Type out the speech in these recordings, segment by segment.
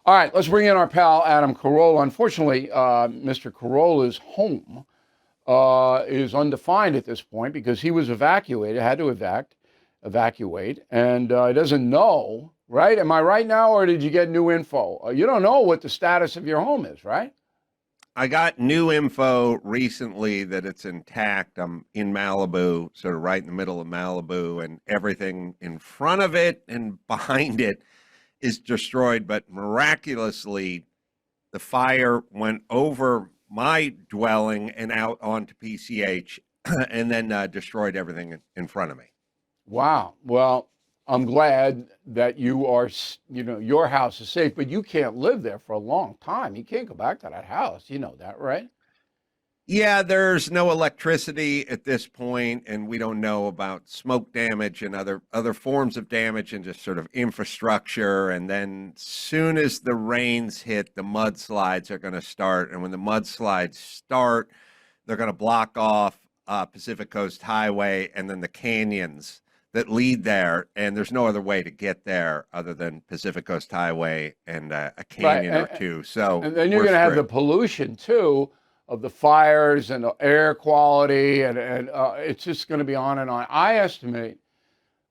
All right, let's bring in our pal Adam Carolla. Unfortunately, Mr. Carolla's home is undefined at this point because he was evacuated, had to evacuate, and he doesn't know, right? Am I right now, or did you get new info? You don't know what the status of your home is, right? I got new info recently that it's intact. I'm in Malibu, sort of right in the middle of Malibu, and everything in front of it and behind it is destroyed. But miraculously, the fire went over my dwelling and out onto PCH and then destroyed everything in front of me. Wow. Well, I'm glad that you are, your house is safe, but you can't live there for a long time. You can't go back to that house. You know that, right? Yeah, there's no electricity at this point, and we don't know about smoke damage and other forms of damage and just sort of infrastructure. And then soon as the rains hit, the mudslides are going to start. And when the mudslides start, they're going to block off Pacific Coast Highway and then the canyons that lead there. And there's no other way to get there other than Pacific Coast Highway and a canyon or two. So and then you're going to have the pollution too of the fires and the air quality, and it's just going to be on and on. I estimate,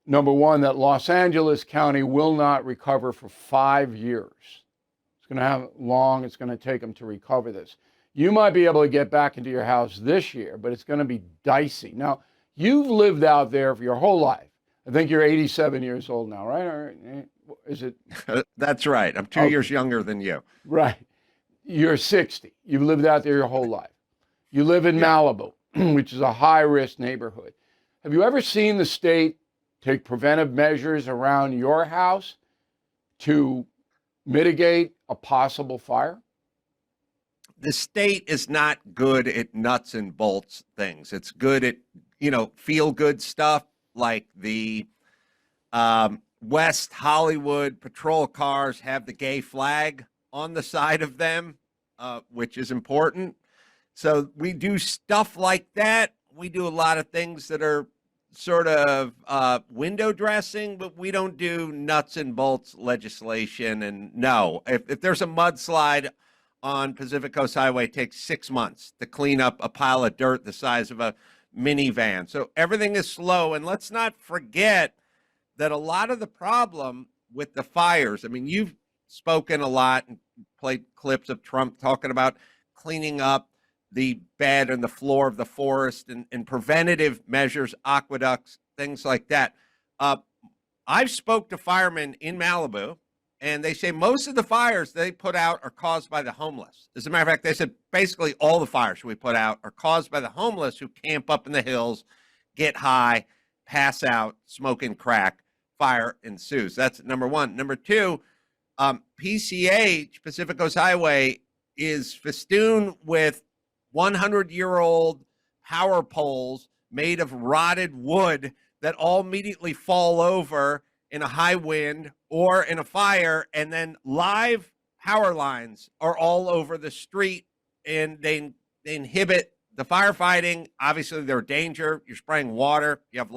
number one, that Los Angeles County will not recover for 5 years. It's going to have long, it's going to take them to recover this. You might be able to get back into your house this year, but it's going to be dicey. Now, you've lived out there for your whole life. I think you're 87 years old now, right? Or is it? That's right. I'm 2 years younger than you. Right. You're 60. You've lived out there your whole life. You live in Malibu, which is a high-risk neighborhood. Have you ever seen the state take preventive measures around your house to mitigate a possible fire? The state is not good at nuts and bolts things. It's good at, feel-good stuff like the West Hollywood patrol cars have the gay flag on the side of them, which is important. So we do stuff like that. We do a lot of things that are sort of window dressing, but we don't do nuts and bolts legislation. And no, if there's a mudslide on Pacific Coast Highway, it takes 6 months to clean up a pile of dirt the size of a minivan. So everything is slow. And let's not forget that a lot of the problem with the fires, I mean, you've spoken a lot and played clips of Trump talking about cleaning up the bed and the floor of the forest and preventative measures, aqueducts, things like that. I've spoke to firemen in Malibu, and they say most of the fires they put out are caused by the homeless. As a matter of fact, they said basically all the fires we put out are caused by the homeless who camp up in the hills, get high, pass out, smoking crack, fire ensues. That's number one. Number two, PCH, Pacific Coast Highway, is festooned with 100-year-old power poles made of rotted wood that all immediately fall over in a high wind or in a fire, and then live power lines are all over the street, and they inhibit the firefighting. Obviously, they're a danger. You're spraying water. You have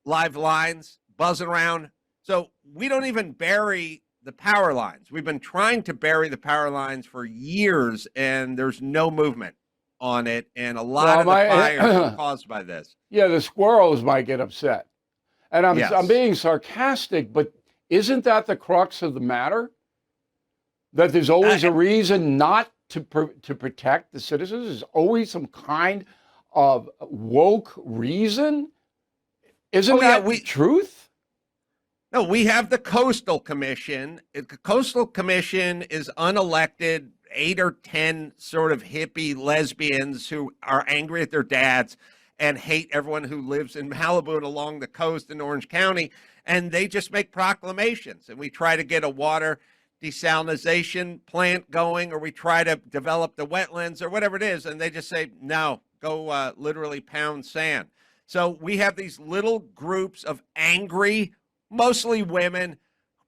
live lines buzzing around. So we don't even bury the power lines. We've been trying to bury the power lines for years, and there's no movement on it. And a lot of the fires are caused by this. Yeah, the squirrels might get upset. And I'm being sarcastic, but isn't that the crux of the matter? That there's always a reason not to protect the citizens? There's always some kind of woke reason? Isn't that the truth? No, we have the Coastal Commission. The Coastal Commission is unelected, 8 or 10 sort of hippie lesbians who are angry at their dads and hate everyone who lives in Malibu and along the coast in Orange County. And they just make proclamations. And we try to get a water desalination plant going, or we try to develop the wetlands or whatever it is. And they just say, no, go literally pound sand. So we have these little groups of angry, mostly women,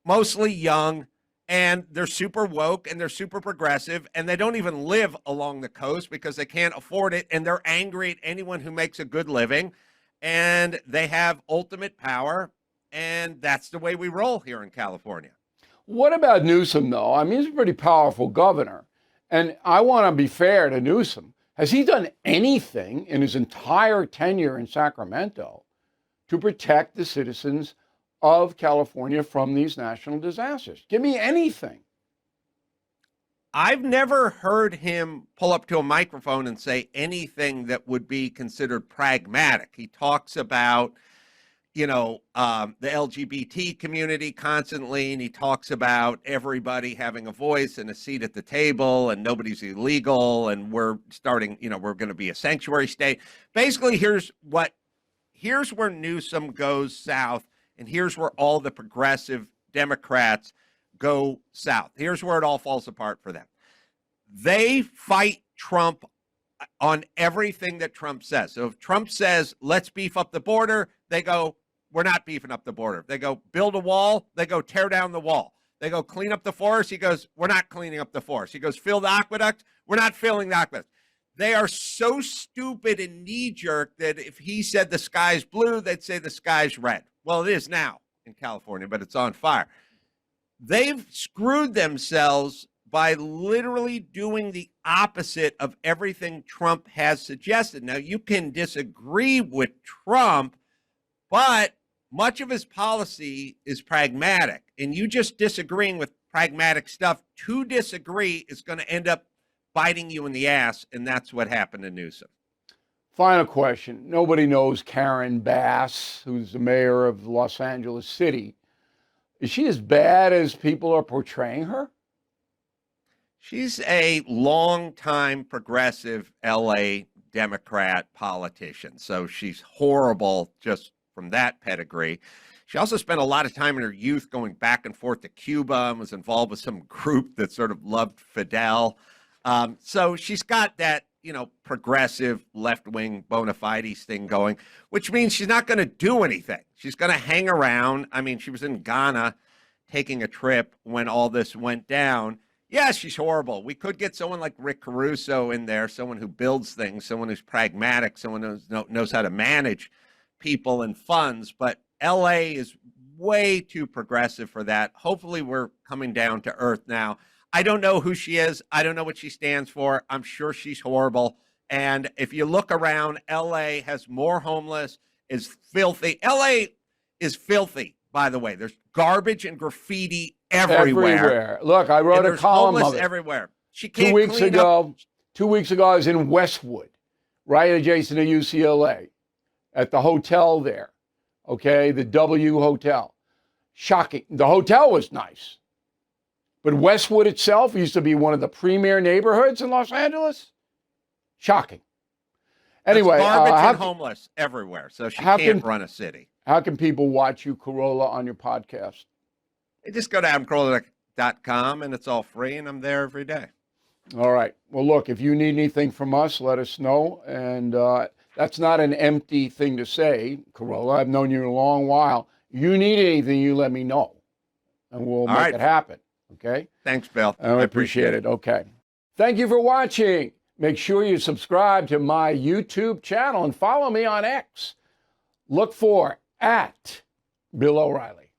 mostly young, and they're super woke and they're super progressive, and they don't even live along the coast because they can't afford it, and they're angry at anyone who makes a good living, and they have ultimate power, and that's the way we roll here in California. What about Newsom, though? I mean, he's a pretty powerful governor. And I want to be fair to Newsom. Has he done anything in his entire tenure in Sacramento to protect the citizens of California from these national disasters? Give me anything. I've never heard him pull up to a microphone and say anything that would be considered pragmatic. He talks about, the LGBT community constantly, and he talks about everybody having a voice and a seat at the table, and nobody's illegal, and we're starting, we're going to be a sanctuary state. Basically, here's where Newsom goes south, and here's where all the progressive Democrats go south. Here's where it all falls apart for them. They fight Trump on everything that Trump says. So if Trump says, let's beef up the border, they go, we're not beefing up the border. They go, build a wall, they go, tear down the wall. They go, clean up the forest. He goes, we're not cleaning up the forest. He goes, fill the aqueduct. We're not filling the aqueduct. They are so stupid and knee-jerk that if he said the sky's blue, they'd say the sky's red. Well, it is now in California, but it's on fire. They've screwed themselves by literally doing the opposite of everything Trump has suggested. Now, you can disagree with Trump, but much of his policy is pragmatic, and you just disagreeing with pragmatic stuff to disagree is going to end up biting you in the ass, and that's what happened to Newsom. Final question. Nobody knows Karen Bass, who's the mayor of Los Angeles City. Is she as bad as people are portraying her? She's a longtime progressive LA Democrat politician, so she's horrible just from that pedigree. She also spent a lot of time in her youth going back and forth to Cuba and was involved with some group that sort of loved Fidel. So she's got that, progressive left-wing bona fides thing going, which means she's not going to do anything. She's going to hang around. I mean, she was in Ghana taking a trip when all this went down. Yeah, she's horrible. We could get someone like Rick Caruso in there, someone who builds things, someone who's pragmatic, someone who knows how to manage people and funds. But LA is way too progressive for that. Hopefully we're coming down to earth now. I don't know who she is. I don't know what she stands for. I'm sure she's horrible. And if you look around, LA has more homeless, is filthy. LA is filthy, by the way. There's garbage and graffiti everywhere. Look, I wrote a column of it. Everywhere. She can't 2 weeks clean ago. up. 2 weeks ago, I was in Westwood, right adjacent to UCLA, at the hotel there. Okay, the W Hotel. Shocking. The hotel was nice, but Westwood itself used to be one of the premier neighborhoods in Los Angeles. Shocking. Anyway, there's garbage and homeless everywhere, so she can't run a city. How can people watch you, Carolla, on your podcast? They just go to adamcarolla.com, and it's all free, and I'm there every day. All right. Well, look, if you need anything from us, let us know. And that's not an empty thing to say, Carolla. I've known you a long while. You need anything, you let me know, and we'll make it happen. Okay? Thanks, Bill. I appreciate it. Okay. Thank you for watching. Make sure you subscribe to my YouTube channel and follow me on X. Look for @Bill O'Reilly.